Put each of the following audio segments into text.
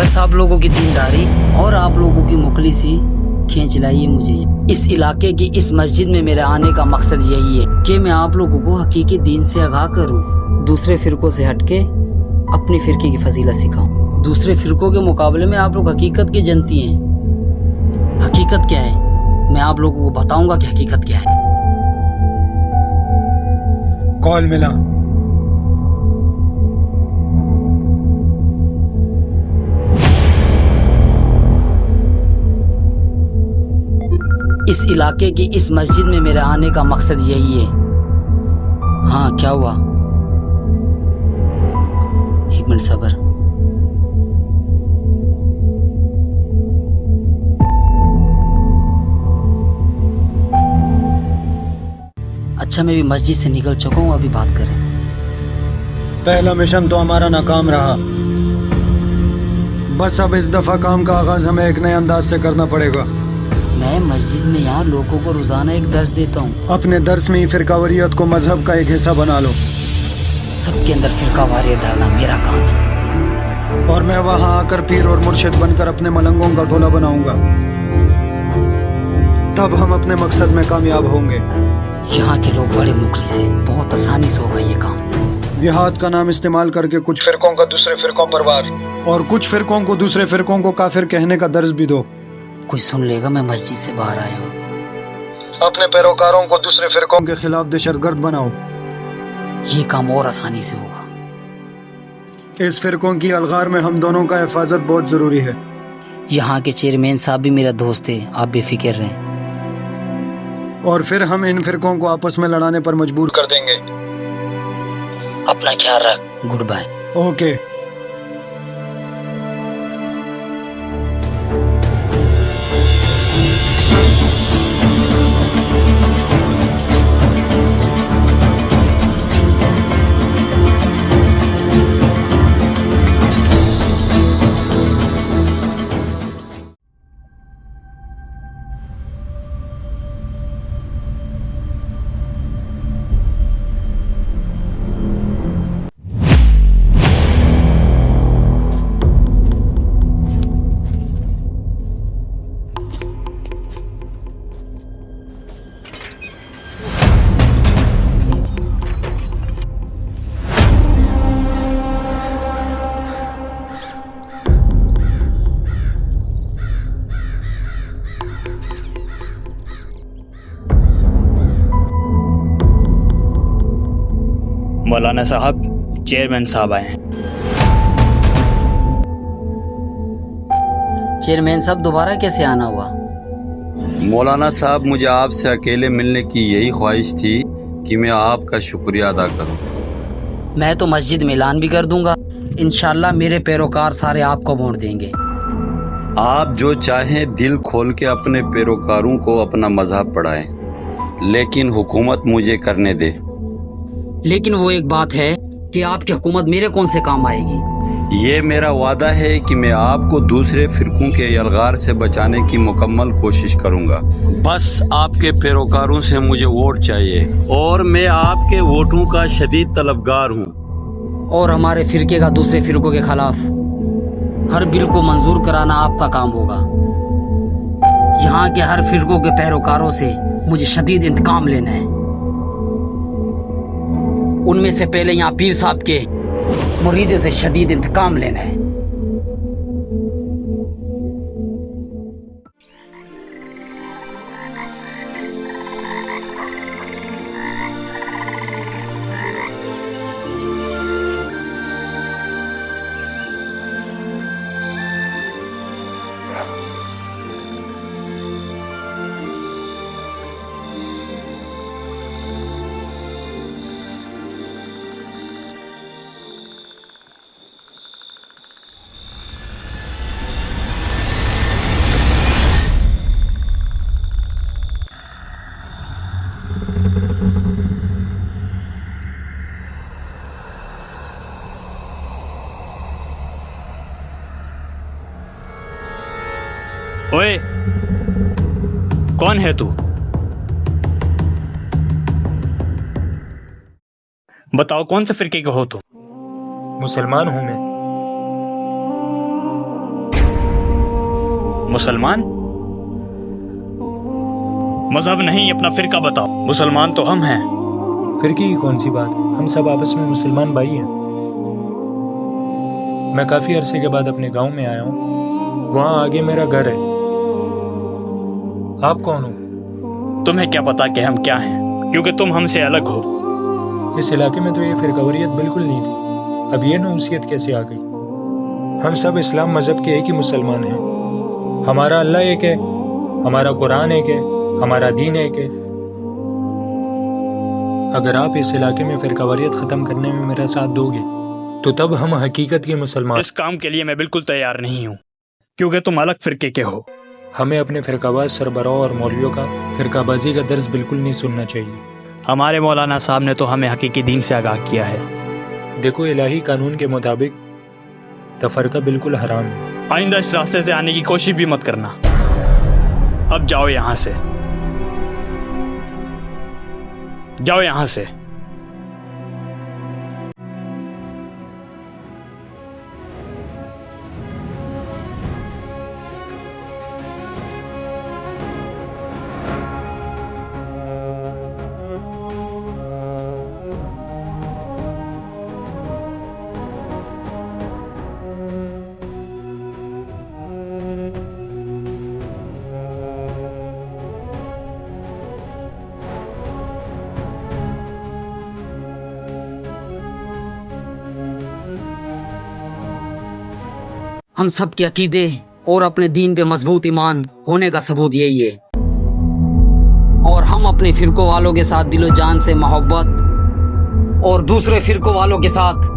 बस आप लोगों की दीनदारी और आप लोगों की मुखलिसी खींच लाई है मुझे। इस इलाके की इस मस्जिद में मेरे आने का मकसद यही है कि मैं आप लोगों को हकीकी दीन से आगाह करूं, दूसरे फिरकों से हटके अपनी फिरके की फजीलत सिखाऊं। दूसरे फिरकों के मुकाबले में आप लोग हकीकत की जनती हैं। हकीकत क्या है मैं आप लोगों को बताऊंगा कि हकीकत क्या है। कॉल मिला। इस इलाके की इस मस्जिद में मेरे आने का मकसद यही है। हाँ क्या हुआ, एक मिनट सब्र। अच्छा मैं भी मस्जिद से निकल चुका हूँ, अभी बात करें। पहला मिशन तो हमारा नाकाम रहा, बस अब इस दफा काम का आगाज हमें एक नए अंदाज से करना पड़ेगा। मैं मस्जिद में यहाँ लोगों को रोजाना एक दर्स देता हूँ। अपने दर्स में ही फिरकावरियत को मजहब का एक हिस्सा बना लो। सबके अंदर फिरकावारियत डालना मेरा काम है। और मैं वहाँ आकर पीर और मुर्शिद बनकर अपने मलंगों का टोला बनाऊंगा, तब हम अपने मकसद में कामयाब होंगे। यहाँ के लोग बड़े मुखलिस हैं, बहुत आसानी से होगा ये काम। जिहाद का नाम इस्तेमाल करके कुछ फिरकों का दूसरे फिरकों पर वार, और कुछ फिरकों को दूसरे फिरकों को काफिर कहने का दर्ज भी दो। कोई सुन लेगा मैं मस्जिद से बाहर आया हूँ। अपने पैरोकारों को दूसरे फिरकों के खिलाफ दहशतगर्द बनाओ। ये काम और आसानी से होगा। इस फिरकों की अलगार में हम दोनों का हिफाजत बहुत जरूरी है। यहाँ के चेयरमैन साहब भी मेरा दोस्त है, आप बेफिक्र रहें। और फिर हम इन फिरकों को आपस में लड़ाने पर मजबूर कर देंगे। अपना ख्याल रख, गुड बाय। ओके। मौलाना साहब, चेयरमैन साहब आए हैं। चेयरमैन साहब दोबारा कैसे आना हुआ? मौलाना साहब, मुझे आपसे अकेले मिलने की यही ख्वाहिश थी कि मैं आपका शुक्रिया अदा करूं। मैं तो मस्जिद में ऐलान भी कर दूंगा, इंशाल्लाह मेरे पैरोकार सारे आपको वोट देंगे। आप जो चाहें दिल खोल के अपने पैरोकारों को अपना मजहब पढ़ाएं, लेकिन हुकूमत मुझे करने दे। लेकिन वो एक बात है कि आपकी हुकूमत मेरे कौन से काम आएगी। ये मेरा वादा है कि मैं आपको दूसरे फिरकों के अलगार से बचाने की मुकम्मल कोशिश करूंगा। बस आपके पैरोकारों से मुझे वोट चाहिए और मैं आपके वोटों का शदीद तलबगार हूँ। और हमारे फिरके का दूसरे फिरकों के खिलाफ हर बिल को मंजूर कराना आपका काम होगा। यहाँ के हर फिरकों के पैरोकारों से मुझे शदीद इंतकाम लेना है। उनमें से पहले यहाँ पीर साहब के मुरीदों से शदीद इंतकाम लेना है। ओए, कौन है तू? बताओ कौन से फिरके के हो तुम? मुसलमान हूं मैं। मुसलमान? मजहब नहीं, अपना फिरका बताओ। मुसलमान तो हम हैं। फिरकी की कौन सी बात, हम सब आपस में मुसलमान भाई हैं। मैं काफ़ी अरसे के बाद अपने गांव में आया हूँ, वहाँ आगे मेरा घर है। आप कौन हो? तुम्हें क्या पता कि हम क्या हैं, क्योंकि तुम हमसे अलग हो। इस इलाके में तो ये फिरकावरियत बिल्कुल नहीं थी, अब ये नौसियत कैसे आ गई? हम सब इस्लाम मज़हब के एक ही मुसलमान हैं। हमारा अल्लाह एक है, हमारा कुरान एक है, हमारा दीन एक है। अगर आप इस इलाके में फिरकावरियत ख़त्म करने में मेरा साथ दोगे तो तब हम हकीकत के मुसलमान। इस काम के लिए मैं बिल्कुल तैयार नहीं हूँ, क्योंकि तुम अलग फिरके के हो। हमें अपने फिरकाबाज सरबराह और मौलवियों का फिरकाबाजी का दर्ज बिल्कुल नहीं सुनना चाहिए। हमारे मौलाना साहब ने तो हमें हकीकी दीन से आगाह किया है। देखो, इलाही कानून के मुताबिक तफरका बिल्कुल हराम है। आइंदा इस रास्ते से आने की कोशिश भी मत करना। अब जाओ यहाँ से, जाओ यहाँ से। हम सब के अकीदे और अपने दीन पे मजबूत ईमान होने का सबूत यही है, और हम अपने फिरकों वालों के साथ दिलो जान से मोहब्बत और दूसरे फिरकों वालों के साथ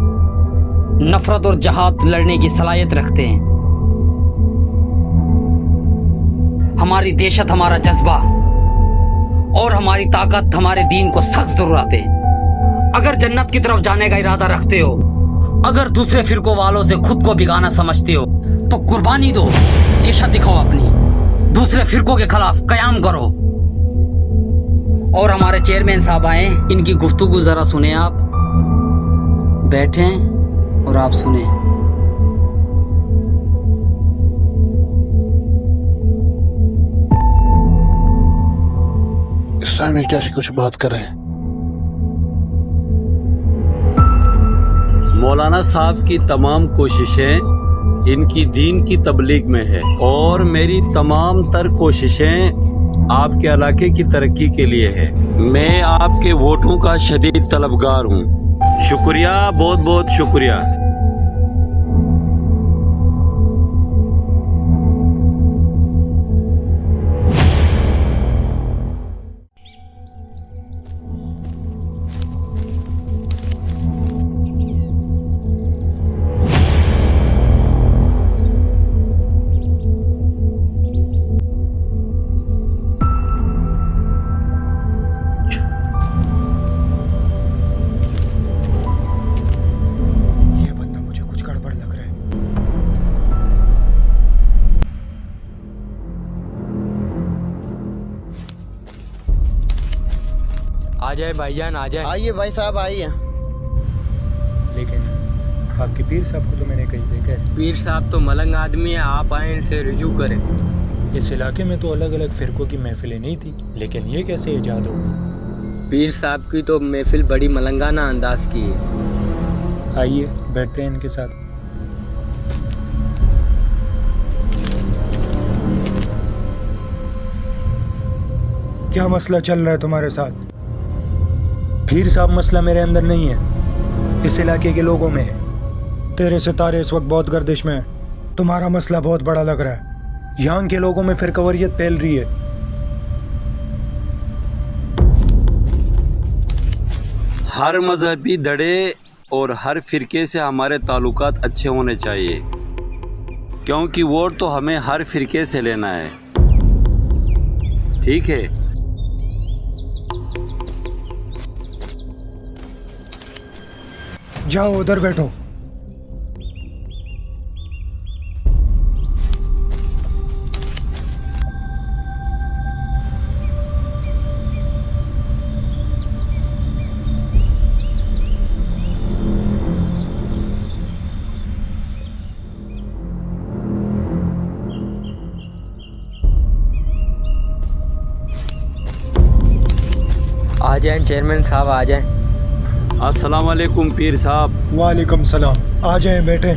नफरत और जहाद लड़ने की सलाहियत रखते हैं। हमारी दहशत हमारा जज्बा और हमारी ताकत हमारे दीन को सख्त जरूरत है। अगर जन्नत की तरफ जाने का इरादा रखते हो, अगर दूसरे फिरकों वालों से खुद को बिगाना समझते हो, तो कुर्बानी दो, दहशत दिखाओ अपनी, दूसरे फिरकों के खिलाफ कयाम करो। और हमारे चेयरमैन साहब आए, इनकी गुफ्तगू जरा सुने। आप बैठें और आप सुने। इस्लामी कैसी कुछ बात करें? मौलाना साहब की तमाम कोशिशें इनकी दीन की तबलीग में है, और मेरी तमाम तर कोशिशें आपके इलाके की तरक्की के लिए है। मैं आपके वोटों का शदीद तलबगार हूँ। शुक्रिया, बहुत बहुत शुक्रिया। ये बंदा मुझे कुछ गड़बड़ लग रहा है। आ जाए भाईजान, आ जाए। आइए भाई साहब आइए। लेकिन आपके पीर साहब को तो मैंने कहीं देखा है। पीर साहब तो मलंग आदमी है, आप आए इनसे रिजू करें। इस इलाके में तो अलग अलग फिरकों की महफिलें नहीं थी, लेकिन ये कैसे ईजाद हो गई? पीर साहब की तो महफिल बड़ी मलंगाना अंदाज की है। आइए बैठते हैं इनके साथ। क्या मसला चल रहा है तुम्हारे साथ? पीर साहब, मसला मेरे अंदर नहीं है, इस इलाके के लोगों में है। तेरे सितारे इस वक्त बहुत गर्दिश में है। तुम्हारा मसला बहुत बड़ा लग रहा है। यहाँ के लोगों में फिरकावरियत फैल रही है। हर मजहबी धड़े और हर फिरके से हमारे ताल्लुकात अच्छे होने चाहिए, क्योंकि वोट तो हमें हर फिरके से लेना है। ठीक है? जाओ उधर बैठो। आ जाएं चेयरमैन साहब, आ जाएं। अस्सलाम वालेकुम पीर साहब। वालेकुम सलाम। आ जाएं बेटे।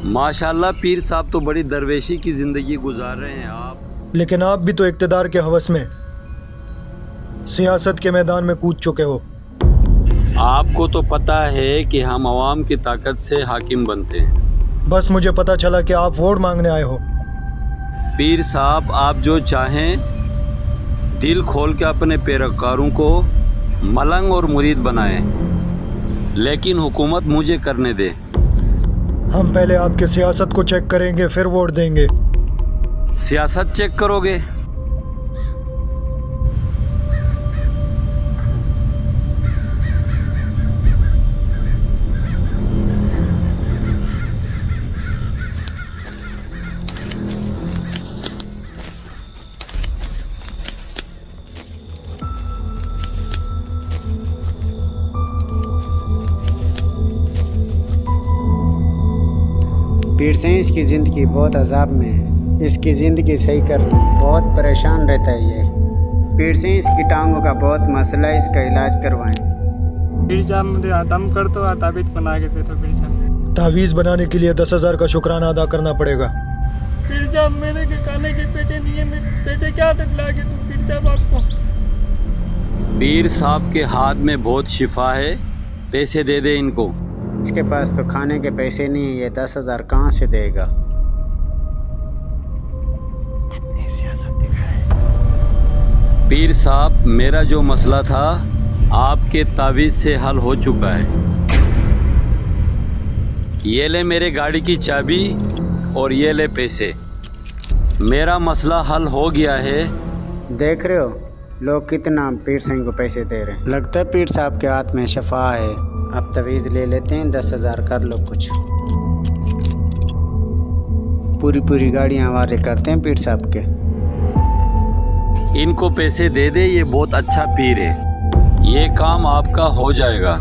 माशाल्लाह पीर साहब तो बड़ी दरवेशी की जिंदगी गुजार रहे हैं आप। लेकिन आप भी तो इक्तदार के हवस में सियासत के मैदान में कूद चुके हो। आपको तो पता है कि हम अवाम की ताकत से हाकिम बनते हैं। बस मुझे पता चला कि आप वोट मांगने आए हो। पीर साहब आप जो चाहें दिल खोल के अपने पैरोकारों को मलंग और मुरीद बनाएं, लेकिन हुकूमत मुझे करने दे। हम पहले आपके सियासत को चेक करेंगे, फिर वोट देंगे। सियासत चेक करोगे? पीर से इसकी ज़िंदगी बहुत अजाब में है। इसकी ज़िंदगी सही कर लो, बहुत परेशान रहता है ये। पीर से इसकी टांगों का बहुत मसला है, इसका इलाज करवाएं। पीर साहब मुझे दम कर दो, ताबीज़ बना के दे दो पीर साहब। तावीज़ बनाने के लिए 10,000 का शुक्राना अदा करना पड़ेगा। पीर साहब मेरे के खाने के पैसे नहीं है, मैं पैसे क्या तक ला के दूँ पीर साहब आपको? पीर साहब के हाथ में बहुत शिफा है, पैसे दे दे इनको। इसके पास तो खाने के पैसे नहीं है, ये 10,000 कहाँ से देगा? पीर साहब मेरा जो मसला था आपके तावीज़ से हल हो चुका है। ये ले मेरे गाड़ी की चाबी और ये ले पैसे। मेरा मसला हल हो गया है। देख रहे हो लोग कितना पीर सिंह को पैसे दे रहे हैं। लगता है पीर साहब के हाथ में शफा है। अब तवीज़ ले लेते हैं, 10,000 कर लो कुछ। पूरी गाड़ियाँ हवाले करते हैं पीर साहब के। इनको पैसे दे दे, ये बहुत अच्छा पीर है, ये काम आपका हो जाएगा।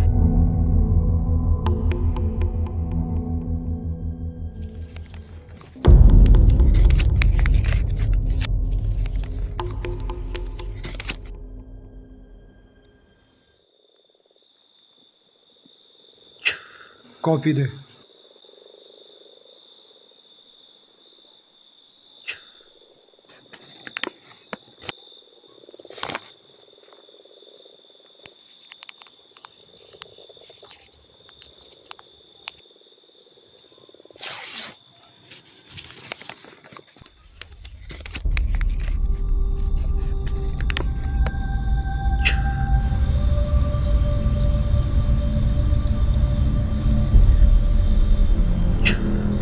कॉपी दे।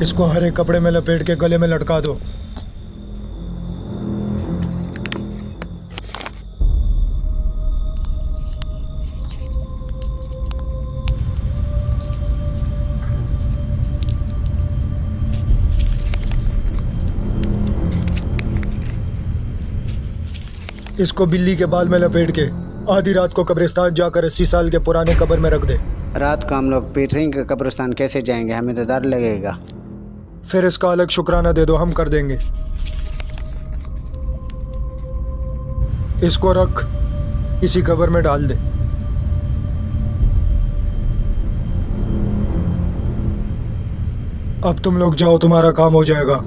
इसको हरे कपड़े में लपेट के गले में लटका दो। इसको बिल्ली के बाल में लपेट के आधी रात को कब्रिस्तान जाकर 80 साल के पुराने कब्र में रख दे। रात को हम लोग पीर सिंह के कब्रिस्तान कैसे जाएंगे? हमें तो डर लगेगा। फिर इसका अलग शुक्राना दे दो, हम कर देंगे। इसको रख, इसी कब्र में डाल दे। अब तुम लोग जाओ, तुम्हारा काम हो जाएगा।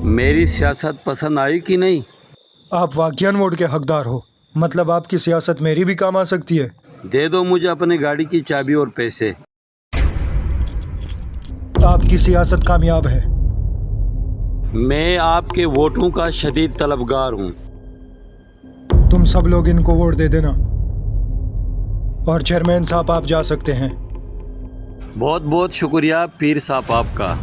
मेरी सियासत पसंद आई कि नहीं? आप वाकईन वोट के हकदार हो, मतलब आपकी सियासत मेरी भी काम आ सकती है। दे दो मुझे अपनी गाड़ी की चाबी और पैसे। आपकी सियासत कामयाब है। मैं आपके वोटों का शदीद तलबगार हूँ। तुम सब लोग इनको वोट दे देना और चेयरमैन साहब आप जा सकते हैं। बहुत बहुत शुक्रिया पीर साहब आपका।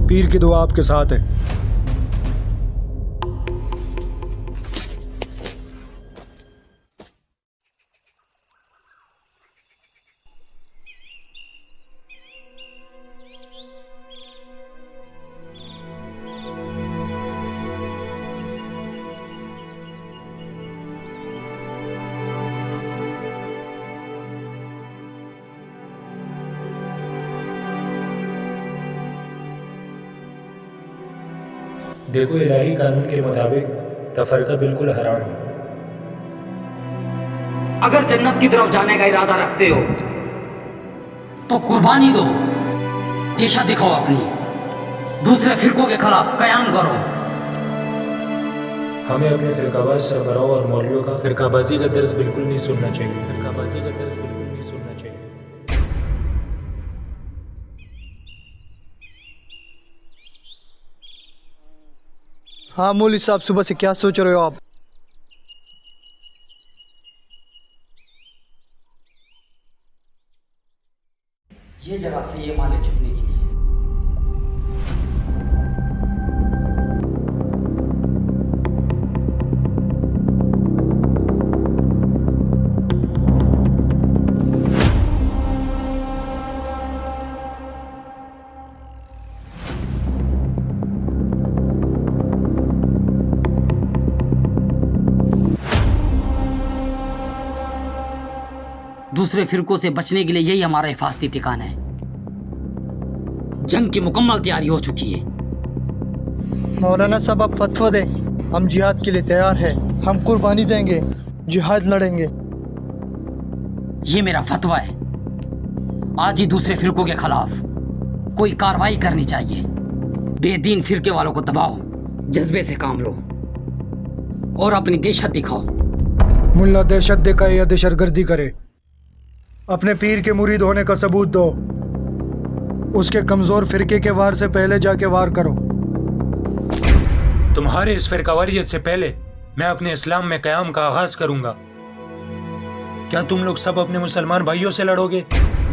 पीर की दुआ आपके साथ है। देखो, इलाही कानून के मुताबिक तफरका बिल्कुल हराम है। अगर जन्नत की तरफ जाने का इरादा रखते हो तो कुर्बानी दो, दिशा दिखाओ अपनी, दूसरे फिरकों के खिलाफ कयाम करो। हमें अपने फिरकाबाज सरबराहों और मौलवियों का फिरकाबाजी का दर्ज बिल्कुल नहीं सुनना चाहिए। फिरकाबाजी का दर्ज बिल्कुल नहीं सुनना चाहिए। हाँ मौलवी साहब, सुबह से क्या सोच रहे हो आप? ये जगह से ये माले चुकने के लिए। दूसरे फिरकों से बचने के लिए यही हमारा हिफाजती ठिकाना है। जंग की मुकम्मल तैयारी हो चुकी है। मौलाना साहब आप फतवा दें, हम जिहाद के लिए तैयार हैं। हम कुर्बानी देंगे, जिहाद लड़ेंगे। ये मेरा फतवा है। आज ही दूसरे फिरकों के खिलाफ कोई कार्रवाई करनी चाहिए। बेदीन फिरके वालों को दबाओ, जज्बे से काम लो और अपनी दहशत दिखाओ। मुल्ला दहशत दिखाए या दहशतगर्दी करे, अपने पीर के मुरीद होने का सबूत दो। उसके कमजोर फिरके के वार से पहले जाके वार करो। तुम्हारे इस फिरकावारियत से पहले मैं अपने इस्लाम में कयाम का आगाज करूंगा। क्या तुम लोग सब अपने मुसलमान भाइयों से लड़ोगे?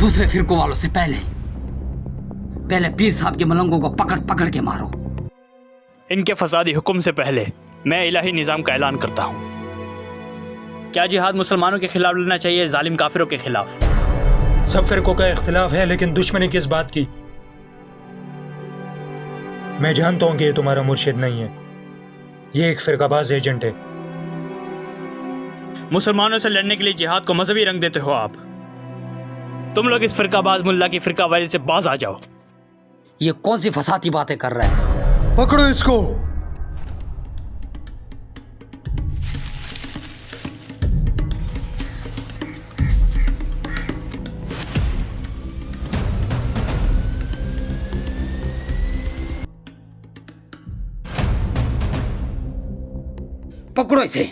दूसरे फिरकों वालों से पहले पीर साहब के मलंगों को पकड़ पकड़ के मारो। इनके फसादी हुक्म से पहले मैं इलाही निज़ाम का ऐलान करता हूँ। क्या जिहाद मुसलमानों के खिलाफ लड़ना चाहिए, जालिम काफिरों के खिलाफ? सब फिरकों का इख्तिलाफ है, लेकिन दुश्मनी किस बात की? मैं जानता हूं कि ये तुम्हारा मुर्शिद नहीं है, ये एक फिरकाबाज एजेंट है। मुसलमानों से लड़ने के लिए जिहाद को मजहबी रंग देते हो आप। तुम लोग इस फिरकाबाज मुल्ला की फिरकावारी से बाज आ जाओ। ये कौन सी फसाती बातें कर रहा है? पकड़ो इसको। पकड़ो इसे।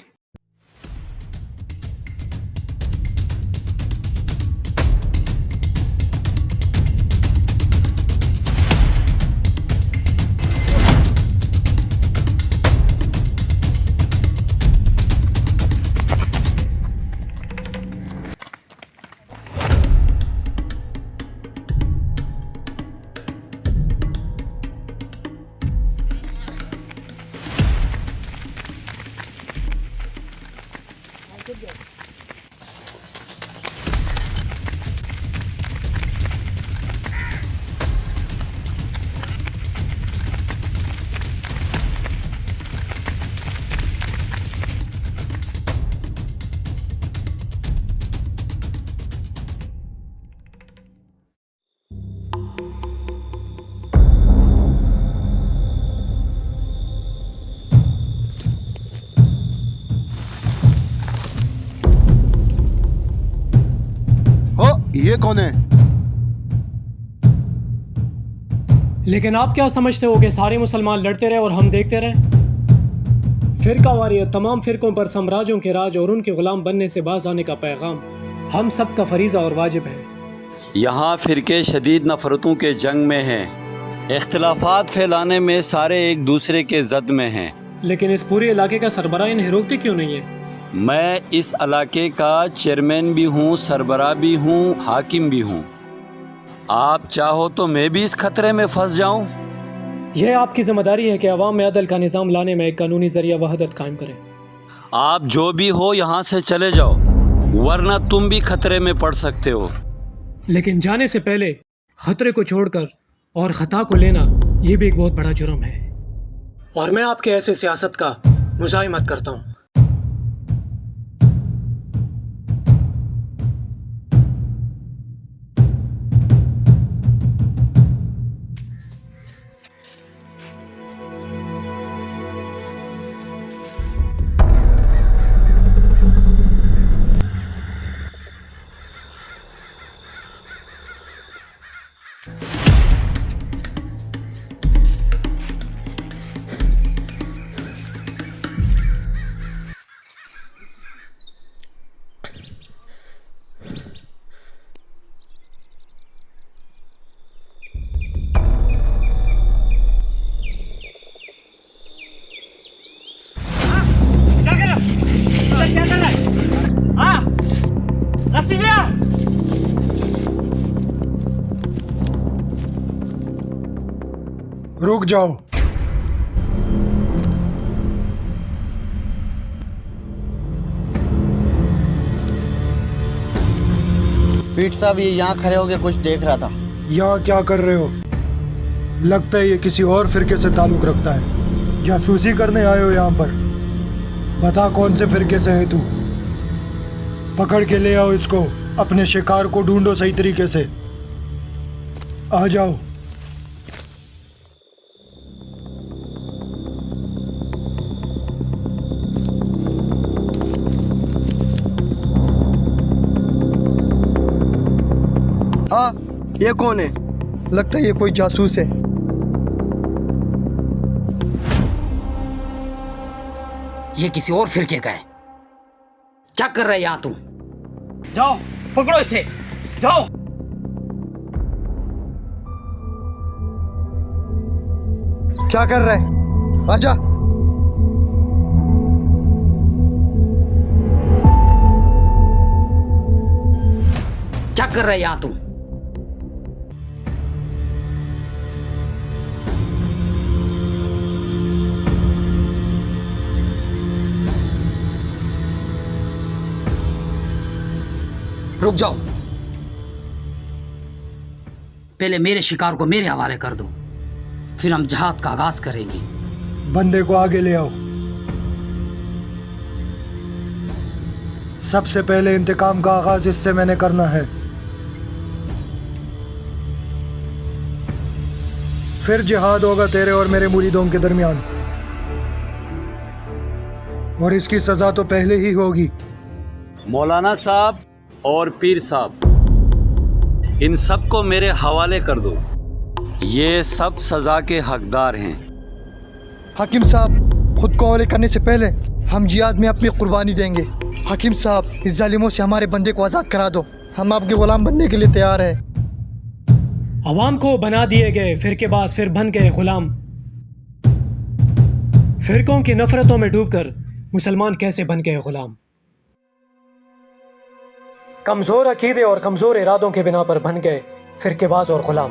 ये कौन है? लेकिन आप क्या समझते हो कि सारे मुसलमान लड़ते रहे और हम देखते रहे? फिरकावारियत तमाम फिरकों पर साम्राज्यों के राज और उनके गुलाम बनने से बाज आने का पैगाम हम सब का फरीज़ा और वाजिब है। यहाँ फिरके शदीद नफरतों के जंग में हैं। इख्तिलाफात फैलाने में सारे एक दूसरे के जद में हैं। लेकिन इस पूरे इलाके का सरबराह इन्हें रोकते क्यों नहीं है? मैं इस इलाके का चेयरमैन भी हूँ, सरबराह भी हूँ, हाकिम भी हूँ। आप चाहो तो मैं भी इस खतरे में फंस जाऊँ। यह आपकी जिम्मेदारी है कि अवाम में अदल का निज़ाम लाने में एक कानूनी जरिया वहदत कायम करें। आप जो भी हो यहाँ से चले जाओ, वरना तुम भी खतरे में पड़ सकते हो। लेकिन जाने से पहले खतरे को छोड़कर और खता को लेना ये भी एक बहुत बड़ा जुर्म है, और मैं आपके ऐसे सियासत का मुज़ाहिमत करता हूँ। रुक जाओ। पीठ साहब ये यहाँ खड़े होके कुछ देख रहा था। यहाँ क्या कर रहे हो? लगता है ये किसी और फिरके से ताल्लुक रखता है। जासूसी करने आए हो यहाँ पर? बता कौन से फिरके से है तू? पकड़ के ले आओ इसको। अपने शिकार को ढूंढो सही तरीके से। आ जाओ। हाँ, ये कौन है? लगता है ये कोई जासूस है। ये किसी और फिरके का है। क्या कर रहा है यहाँ तुम? जाओ पकड़ो इसे, जाओ। क्या कर रहा है? आजा। क्या कर रहा है यहाँ तुम? रुक जाओ। पहले मेरे शिकार को मेरे हवाले कर दो, फिर हम जहाद का आगाज करेंगे। बंदे को आगे ले आओ। सबसे पहले इंतकाम का आगाज इससे मैंने करना है, फिर जिहाद होगा तेरे और मेरे मुरीदों के दरमियान। और इसकी सजा तो पहले ही होगी। मौलाना साहब और पीर साहब, इन सब को मेरे हवाले कर दो। ये सब सजा के हकदार हैं। हाकिम साहब, खुद को हवाले करने से पहले हम जिहाद में अपनी कुर्बानी देंगे। हाकिम साहब, इस जालिमों से हमारे बंदे को आज़ाद करा दो। हम आपके गुलाम बनने के लिए तैयार हैं। अवाम को बना दिए गए फिरकेबाज फिर बन गए गुलाम। फिरकों की नफरतों में डूबकर मुसलमान कैसे बन गए गुलाम। कमजोर अकीदे और कमजोर इरादों के बिना पर बन गए फिरकेबाज और गुलाम।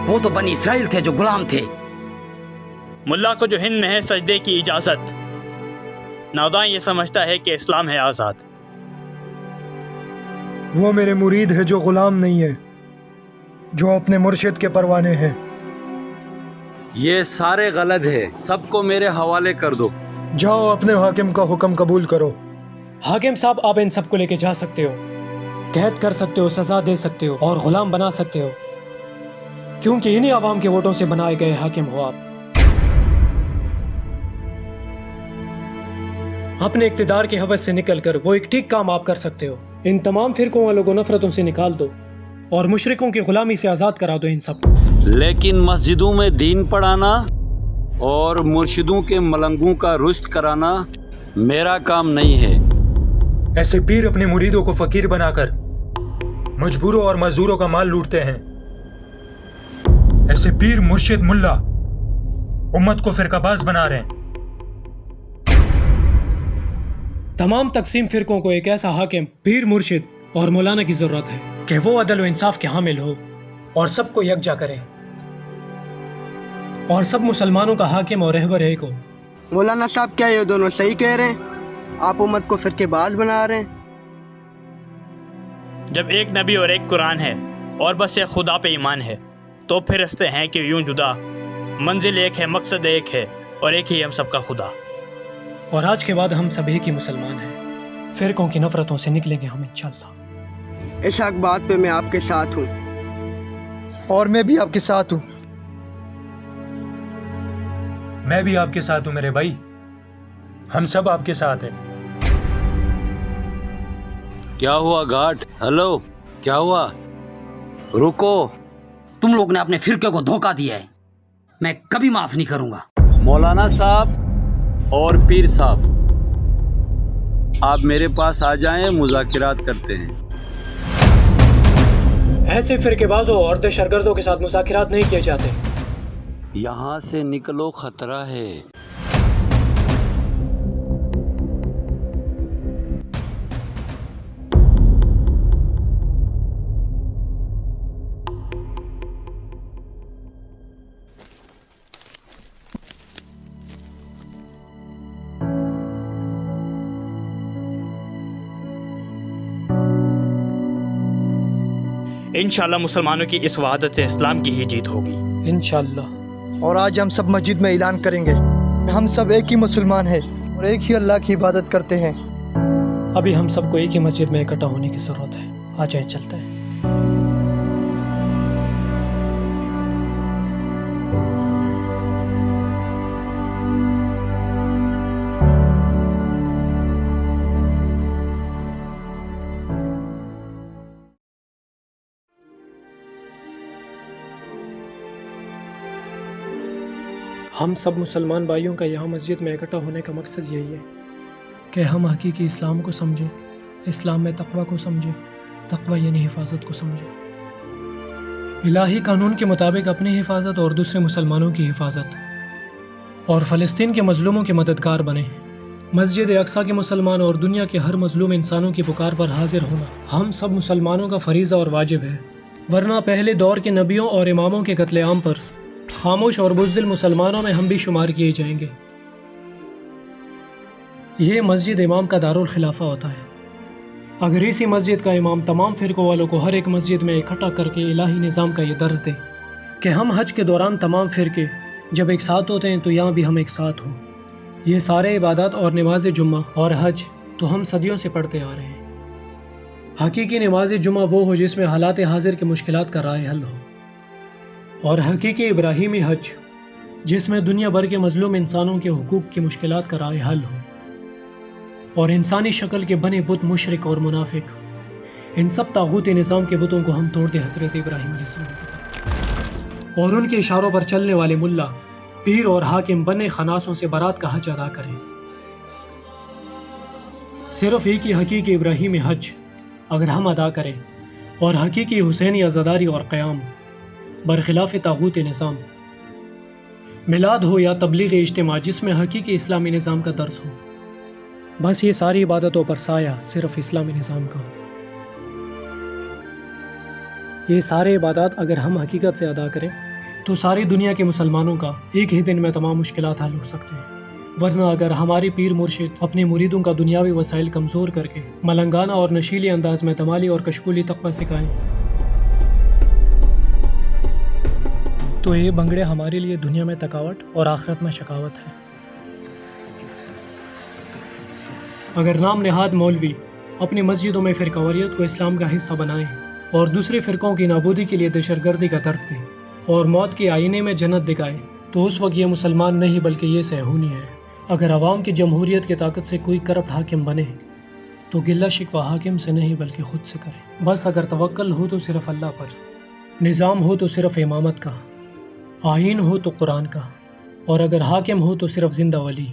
वो तो बनी इसराइल थे जो गुलाम थे। मुल्ला को जो हिंद में है सजदे की इजाजत, नादान ये समझता है कि इस्लाम है आज़ाद। वो मेरे मुरीद है जो गुलाम नहीं है, जो अपने मुर्शिद के परवाने हैं। ये सारे गलत है, सबको मेरे हवाले कर दो। जाओ अपने हाकिम का हुक्म कबूल करो। हाकिम साहब, आप इन सबको लेके जा सकते हो, कैद कर सकते हो, सजा दे सकते हो और गुलाम बना सकते हो, क्योंकि इन्हीं आवाम के वोटों से बनाए गए हाकिम हो आप। अपने इक्तिदार के हवस से निकलकर वो एक ठीक काम आप कर सकते हो। इन तमाम फिरकों वालों को नफरतों से निकाल दो और मुशरिकों की गुलामी से आज़ाद करा दो इन सबको। लेकिन मस्जिदों में दीन पढ़ाना और मुर्शिदों के मलंगों का रुश्त कराना मेरा काम नहीं है। ऐसे पीर अपने मुरीदों को फकीर बनाकर मजबूरों और मजदूरों का माल लूटते हैं। ऐसे पीर मुर्शिद मुल्ला उम्मत को फिरकाबाज बना रहे हैं। तमाम तकसीम फिरकों को एक ऐसा हाकिम, पीर, मुर्शिद और मौलाना की जरूरत है कि वो अदल व इंसाफ के हामिल हो और सबको यकजा करे और सब मुसलमानों का हाकिम और रहबर एक हो। मौलाना साहब, क्या ये दोनों सही कह रहे हैं? आप उम्मत को फिरकेबाज बना रहे हैं। जब एक नबी और एक कुरान है और बस एक खुदा पे ईमान है, तो फिर रस्ते हैं कि यूं जुदा, मंजिल एक है, मकसद एक है और एक ही हम सबका खुदा। और आज के बाद हम सब एक ही मुसलमान हैं। फिरकों की नफरतों से निकलेंगे हम इंशाअल्लाह। इस हक बात पे मैं आपके साथ हूँ। और मैं भी आपके साथ हूँ। मैं भी आपके साथ हूं मेरे भाई, हम सब आपके साथ हैं। क्या हुआ घाट? हेलो, क्या हुआ? रुको। तुम लोग ने अपने फिरके को धोखा दिया है, मैं कभी माफ नहीं करूंगा। मौलाना साहब और पीर साहब, आप मेरे पास आ जाएं, मुज़ाकिरात करते हैं। ऐसे फिरकेबाजों और दहशतगर्दों के साथ मुज़ाकिरात नहीं किए जाते। यहाँ से निकलो, खतरा है। इंशाल्लाह मुसलमानों की इस वहादत से इस्लाम की ही जीत होगी। इंशाल्लाह। और आज हम सब मस्जिद में ऐलान करेंगे, हम सब एक ही मुसलमान हैं और एक ही अल्लाह की इबादत करते हैं। अभी हम सबको एक ही मस्जिद में इकट्ठा होने की ज़रूरत है। आ जाए, चलते हैं। हम सब मुसलमान भाइयों का यहाँ मस्जिद में इकट्ठा होने का मकसद यही है कि हम हकीकी इस्लाम को समझें, इस्लाम में तक़वा को समझें, तक़वा यानी हिफाजत को समझें, इलाही कानून के मुताबिक अपनी हिफाजत और दूसरे मुसलमानों की हिफाजत, और फ़लस्तीन के मज़लूमों के मददगार बने। मस्जिद अक्सा के मुसलमान और दुनिया के हर मज़लूम इंसानों की पुकार पर हाजिर होना हम सब मुसलमानों का फ़रीज़ा और वाजिब है, वरना पहले दौर के नबियों और इमामों के कत्लेआम पर खामोश और बुज़दिल मुसलमानों में हम भी शुमार किए जाएंगे। ये मस्जिद इमाम का दारुल खिलाफा होता है। अगर इसी मस्जिद का इमाम तमाम फ़िरक़ों वालों को हर एक मस्जिद में इकट्ठा करके इलाही निज़ाम का ये दर्ज दे कि हम हज के दौरान तमाम फ़िरक़े जब एक साथ होते हैं तो यहाँ भी हम एक साथ हों। ये सारे इबादत और नमाज जुम्मा और हज तो हम सदियों से पढ़ते आ रहे हैं। हकीकी नमाज जुम्मा वो हो जिसमें हालात हाजिर की मुश्किलात का राय हल हो, और हकीकी इब्राहीमी हज जिसमें दुनिया भर के मज़लूम इंसानों के हुकूक की मुश्किलात का राय हल हो, और इंसानी शक्ल के बने बुत मुशरिक और मुनाफिक, इन सब तागूती निज़ाम के बुतों को हम तोड़ दें हज़रत इब्राहीम अलैहिस्सलाम की तरफ, और उनके इशारों पर चलने वाले मुल्ला, पीर और हाकिम बने खनासों से बारात का हज अदा करें। सिर्फ एक ही हकीकी इब्राहीमी हज अगर हम अदा करें और हकीकी हुसैनी अज़ादारी और क़याम बरखिलाफ़ तागूत निज़ाम, मिलाद हो या तबलीग इज्तिमा जिसमें हकीकी इस्लामी निज़ाम का दर्स हो, बस ये सारी इबादतों पर साया सिर्फ इस्लामी निज़ाम का हो। ये सारे इबादत अगर हम हकीकत से अदा करें तो सारी दुनिया के मुसलमानों का एक ही दिन में तमाम मुश्किलात हल हो सकते हैं। वरना अगर हमारी पीर मुर्शिद अपने मुरीदों का दुनियावी वसाइल कमज़ोर करके मलंगाना और नशीली अंदाज में तमाली और कशकुली तक़वा सिखाएं तो ये बंगड़े हमारे लिए दुनिया में तकावट और आखिरत में शकावत है। अगर नाम नहाद मौलवी अपनी मस्जिदों में फ़िरक़ावारियत को इस्लाम का हिस्सा बनाएं और दूसरे फ़िरक़ों की नाबूदी के लिए दहशतगर्दी का दर्स दें और मौत के आईने में जन्नत दिखाएं, तो उस वक्त ये मुसलमान नहीं बल्कि ये सहूनी है। अगर अवाम की जमहूरियत की ताकत से कोई करप्ट हाकिम बने तो गिल्ला शिकवा हाकिम से नहीं बल्कि ख़ुद से करें। बस अगर तवक्कल हो तो सिर्फ़ अल्लाह पर, निज़ाम हो तो सिर्फ़ इमामत का, आइन हो तो कुरान का, और अगर हाकिम हो तो सिर्फ जिंदा वली।